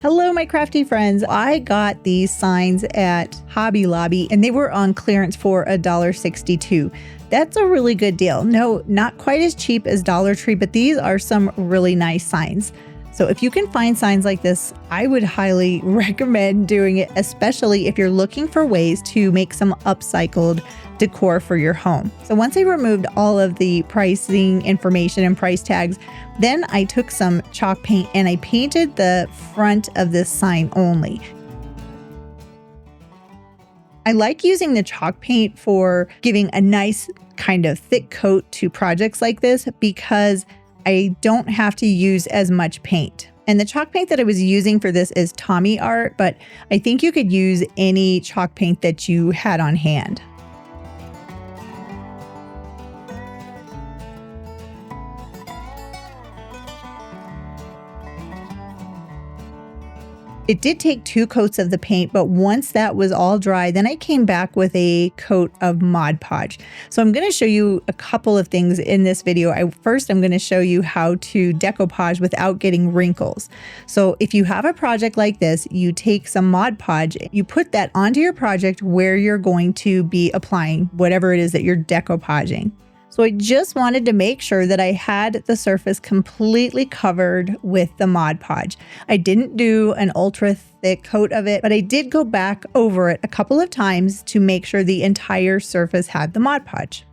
Hello, my crafty friends. I got these signs at Hobby Lobby and they were on clearance for $1.62. That's a really good deal. No, not quite as cheap as Dollar Tree, but these are some really nice signs. So if you can find signs like this, I would highly recommend doing it, especially if you're looking for ways to make some upcycled decor for your home. So once I removed all of the pricing information and price tags, then I took some chalk paint and I painted the front of this sign only. I like using the chalk paint for giving a nice kind of thick coat to projects like this because I don't have to use as much paint. And the chalk paint that I was using for this is Tommy Art, but I think you could use any chalk paint that you had on hand. It did take 2 coats of the paint, but once that was all dry, then I came back with a coat of Mod-Podge. So I'm going to show you a couple of things in this video. First, I'm going to show you how to decoupage without getting wrinkles. So if you have a project like this, you take some Mod-Podge, you put that onto your project where you're going to be applying whatever it is that you're decoupaging. So I just wanted to make sure that I had the surface completely covered with the Mod-Podge. I didn't do an ultra thick coat of it, but I did go back over it a couple of times to make sure the entire surface had the Mod-Podge.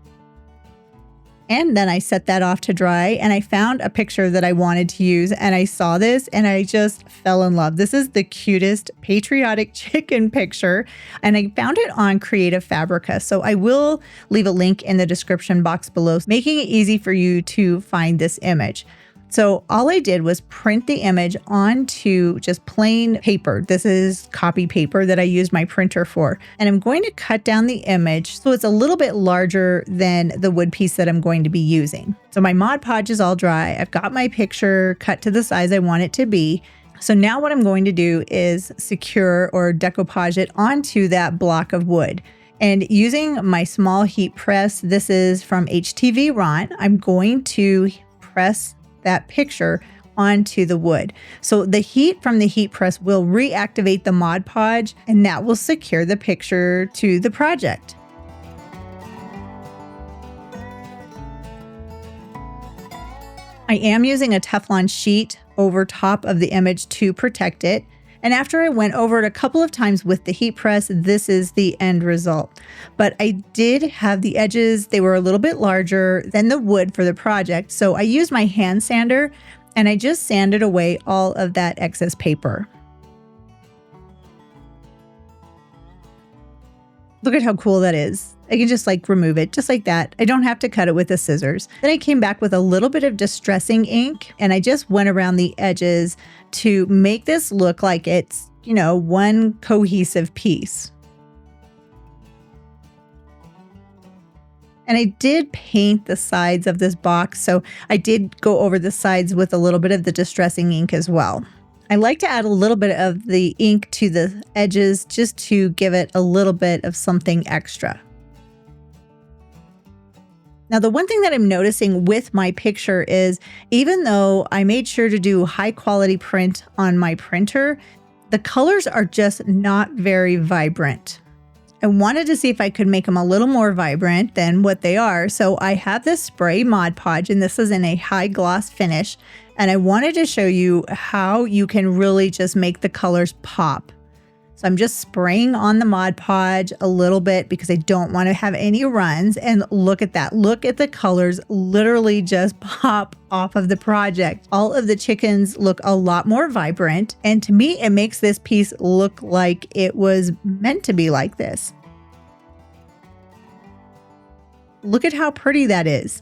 And then I set that off to dry and I found a picture that I wanted to use and I saw this and I just fell in love. This is the cutest patriotic chicken picture and I found it on Creative Fabrica. So I will leave a link in the description box below, making it easy for you to find this image. So all I did was print the image onto just plain paper. This is copy paper that I used my printer for. And I'm going to cut down the image so it's a little bit larger than the wood piece that I'm going to be using. So my Mod-Podge is all dry. I've got my picture cut to the size I want it to be. So now what I'm going to do is secure or decoupage it onto that block of wood. And using my small heat press, this is from HTV Ron, I'm going to press that picture onto the wood. So the heat from the heat press will reactivate the Mod-Podge and that will secure the picture to the project. I am using a Teflon sheet over top of the image to protect it. And after I went over it a couple of times with the heat press, this is the end result. But I did have the edges, they were a little bit larger than the wood for the project. So I used my hand sander and I just sanded away all of that excess paper. Look at how cool that is. I can just remove it just like that. I don't have to cut it with the scissors. Then I came back with a little bit of distressing ink and I just went around the edges to make this look like it's, one cohesive piece. And I did paint the sides of this box, so I did go over the sides with a little bit of the distressing ink as well. I like to add a little bit of the ink to the edges just to give it a little bit of something extra. Now, the one thing that I'm noticing with my picture is even though I made sure to do high quality print on my printer, the colors are just not very vibrant. I wanted to see if I could make them a little more vibrant than what they are. So I have this spray Mod-Podge and this is in a high gloss finish. And I wanted to show you how you can really just make the colors pop. So I'm just spraying on the Mod-Podge a little bit because I don't want to have any runs. And look at that. Look at the colors literally just pop off of the project. All of the chickens look a lot more vibrant. And to me, it makes this piece look like it was meant to be like this. Look at how pretty that is.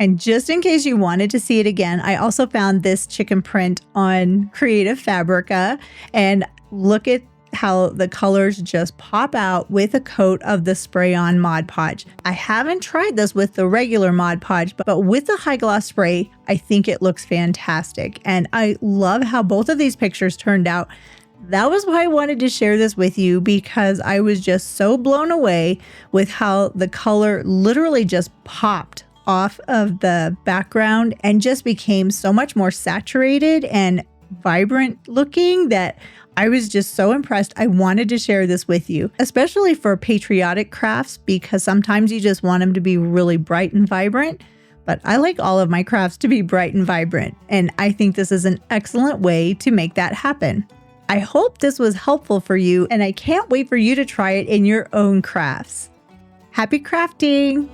And just in case you wanted to see it again, I also found this chicken print on Creative Fabrica. And look at how the colors just pop out with a coat of the spray-on Mod-Podge. I haven't tried this with the regular Mod-Podge, but with the high gloss spray, I think it looks fantastic. And I love how both of these pictures turned out. That was why I wanted to share this with you because I was just so blown away with how the color literally just popped off of the background and just became so much more saturated and vibrant looking that I was just so impressed. I wanted to share this with you, especially for patriotic crafts, because sometimes you just want them to be really bright and vibrant. But I like all of my crafts to be bright and vibrant, and I think this is an excellent way to make that happen. I hope this was helpful for you, and I can't wait for you to try it in your own crafts. Happy crafting!